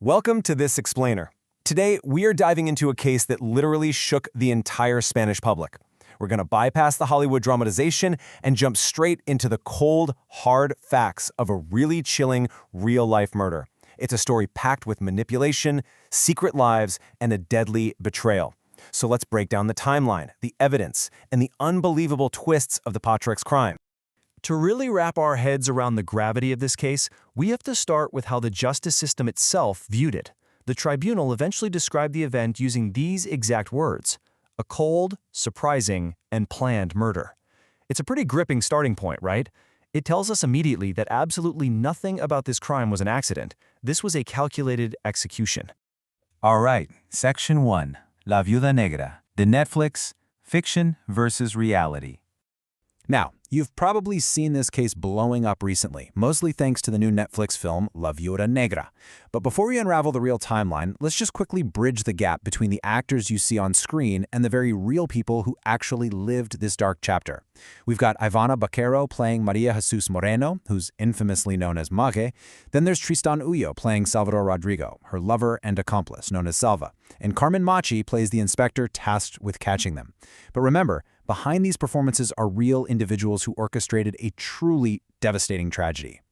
Welcome to This Explainer. Today, we are diving into a case that literally shook the entire Spanish public. We're going to bypass the Hollywood dramatization and jump straight into the cold, hard facts of a really chilling, real-life murder. It's a story packed with manipulation, secret lives, and a deadly betrayal. So let's break down the timeline, the evidence, and the unbelievable twists of the Patrick's crime. To really wrap our heads around the gravity of this case, we have to start with how the justice system itself viewed it. The tribunal eventually described the event using these exact words: a cold, surprising, and planned murder. It's a pretty gripping starting point, right? It tells us immediately that absolutely nothing about this crime was an accident. This was a calculated execution. All right, Section 1, La Viuda Negra, the Netflix, fiction versus reality. Now, you've probably seen this case blowing up recently, mostly thanks to the new Netflix film La Viuda Negra. But before we unravel the real timeline, let's just quickly bridge the gap between the actors you see on screen and the very real people who actually lived this dark chapter. We've got Ivana Baquero playing Maria Jesus Moreno, who's infamously known as Mage. Then there's Tristan Ullo playing Salvador Rodrigo, her lover and accomplice, known as Salva. And Carmen Machi plays the inspector tasked with catching them. But remember, behind these performances are real individuals who orchestrated a truly devastating tragedy.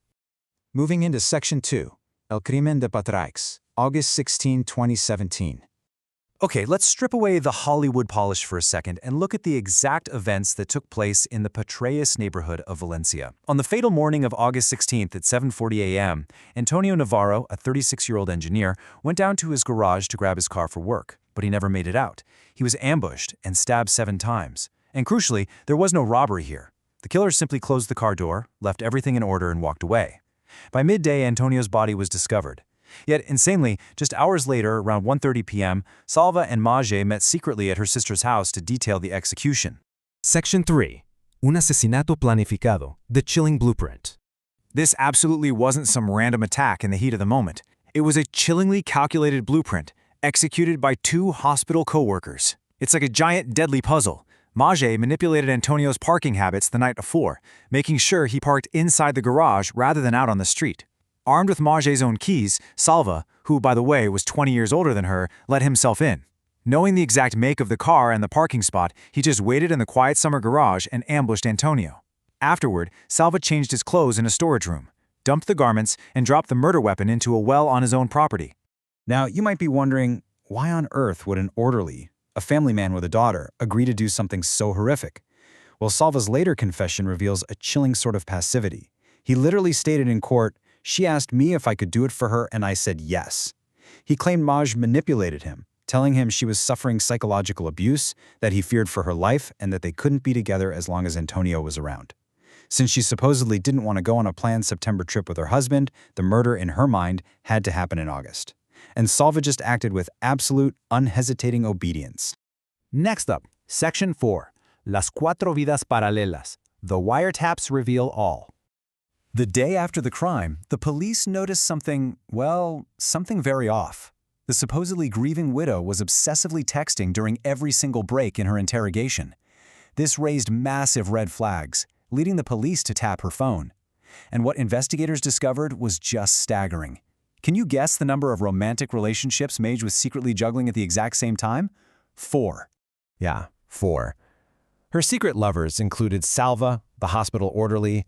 Moving into Section 2, El Crimen de Patraix, August 16, 2017. Okay, let's strip away the Hollywood polish for a second and look at the exact events that took place in the Patraix neighborhood of Valencia. On the fatal morning of August 16th at 7:40 a.m., Antonio Navarro, a 36-year-old engineer, went down to his garage to grab his car for work, but he never made it out. He was ambushed and stabbed 7 times. And crucially, there was no robbery here. The killer simply closed the car door, left everything in order, and walked away. By midday, Antonio's body was discovered. Yet, insanely, just hours later, around 1:30 p.m., Salva and Mage met secretly at her sister's house to detail the execution. Section 3. Un asesinato planificado, the chilling blueprint. This absolutely wasn't some random attack in the heat of the moment. It was a chillingly calculated blueprint, executed by 2 hospital co-workers. It's like a giant, deadly puzzle. Mage manipulated Antonio's parking habits the night before, making sure he parked inside the garage rather than out on the street. Armed with Mage's own keys, Salva, who, by the way, was 20 years older than her, let himself in. Knowing the exact make of the car and the parking spot, he just waited in the quiet summer garage and ambushed Antonio. Afterward, Salva changed his clothes in a storage room, dumped the garments, and dropped the murder weapon into a well on his own property. Now, you might be wondering, why on earth would an orderly, a family man with a daughter, agree to do something so horrific? Well, Salva's later confession reveals a chilling sort of passivity. He literally stated in court, "She asked me if I could do it for her, and I said yes." He claimed Mage manipulated him, telling him she was suffering psychological abuse, that he feared for her life, and that they couldn't be together as long as Antonio was around. Since she supposedly didn't want to go on a planned September trip with her husband, the murder in her mind had to happen in August. And Salva just acted with absolute, unhesitating obedience. Next up, Section 4, Las Cuatro Vidas Paralelas, the wiretaps reveal all. The day after the crime, the police noticed something very off. The supposedly grieving widow was obsessively texting during every single break in her interrogation. This raised massive red flags, leading the police to tap her phone. And what investigators discovered was just staggering. Can you guess the number of romantic relationships Mage was secretly juggling at the exact same time? 4. Yeah, 4. Her secret lovers included Salva, the hospital orderly,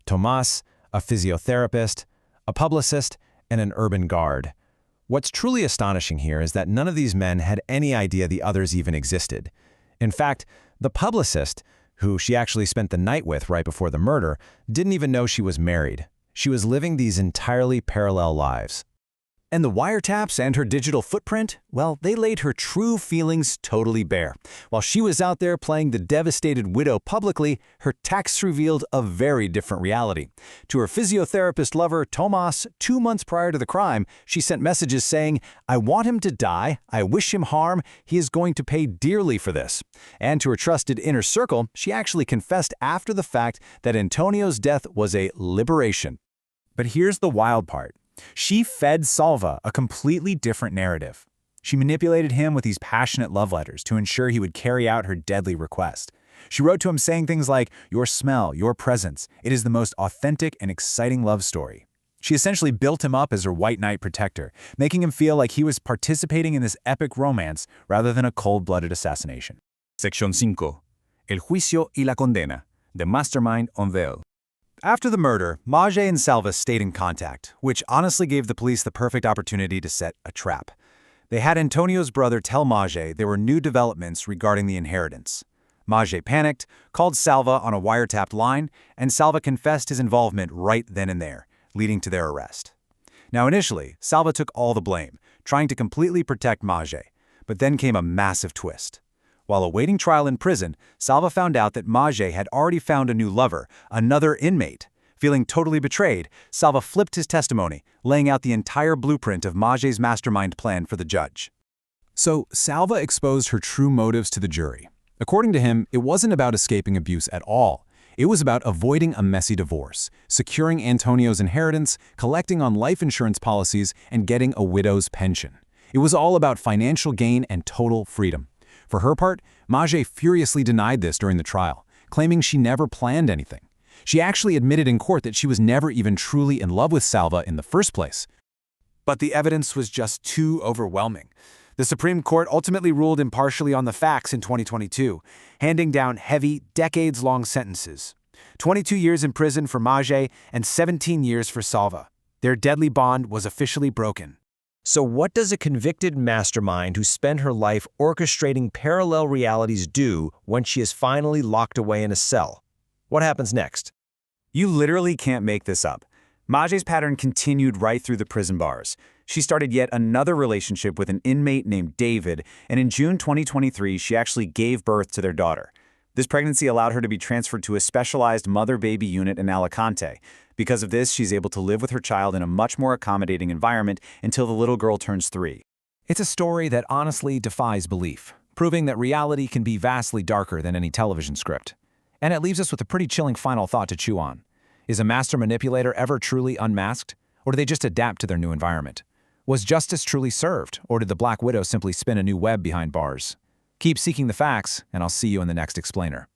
Tomas, a physiotherapist, a publicist, and an urban guard. What's truly astonishing here is that none of these men had any idea the others even existed. In fact, the publicist, who she actually spent the night with right before the murder, didn't even know she was married. She was living these entirely parallel lives. And the wiretaps and her digital footprint, well, they laid her true feelings totally bare. While she was out there playing the devastated widow publicly, her texts revealed a very different reality. To her physiotherapist lover, Tomas, 2 months prior to the crime, she sent messages saying, "I want him to die, I wish him harm, he is going to pay dearly for this." And to her trusted inner circle, she actually confessed after the fact that Antonio's death was a liberation. But here's the wild part. She fed Salva a completely different narrative. She manipulated him with these passionate love letters to ensure he would carry out her deadly request. She wrote to him saying things like, "Your smell, your presence, it is the most authentic and exciting love story." She essentially built him up as her white knight protector, making him feel like he was participating in this epic romance rather than a cold-blooded assassination. Sección 5. El juicio y la condena. The mastermind Untold. After the murder, Mage and Salva stayed in contact, which honestly gave the police the perfect opportunity to set a trap. They had Antonio's brother tell Mage there were new developments regarding the inheritance. Mage panicked, called Salva on a wiretapped line, and Salva confessed his involvement right then and there, leading to their arrest. Now initially, Salva took all the blame, trying to completely protect Mage, but then came a massive twist. While awaiting trial in prison, Salva found out that Mage had already found a new lover, another inmate. Feeling totally betrayed, Salva flipped his testimony, laying out the entire blueprint of Mage's mastermind plan for the judge. So, Salva exposed her true motives to the jury. According to him, it wasn't about escaping abuse at all. It was about avoiding a messy divorce, securing Antonio's inheritance, collecting on life insurance policies, and getting a widow's pension. It was all about financial gain and total freedom. For her part, Mage furiously denied this during the trial, claiming she never planned anything. She actually admitted in court that she was never even truly in love with Salva in the first place. But the evidence was just too overwhelming. The Supreme Court ultimately ruled impartially on the facts in 2022, handing down heavy, decades-long sentences. 22 years in prison for Mage and 17 years for Salva. Their deadly bond was officially broken. So what does a convicted mastermind who spent her life orchestrating parallel realities do when she is finally locked away in a cell? What happens next? You literally can't make this up. Mage's pattern continued right through the prison bars. She started yet another relationship with an inmate named David, and in June 2023, she actually gave birth to their daughter. This pregnancy allowed her to be transferred to a specialized mother-baby unit in Alicante. Because of this, she's able to live with her child in a much more accommodating environment until the little girl turns 3. It's a story that honestly defies belief, proving that reality can be vastly darker than any television script. And it leaves us with a pretty chilling final thought to chew on. Is a master manipulator ever truly unmasked? Or do they just adapt to their new environment? Was justice truly served, or did the Black Widow simply spin a new web behind bars? Keep seeking the facts, and I'll see you in the next explainer.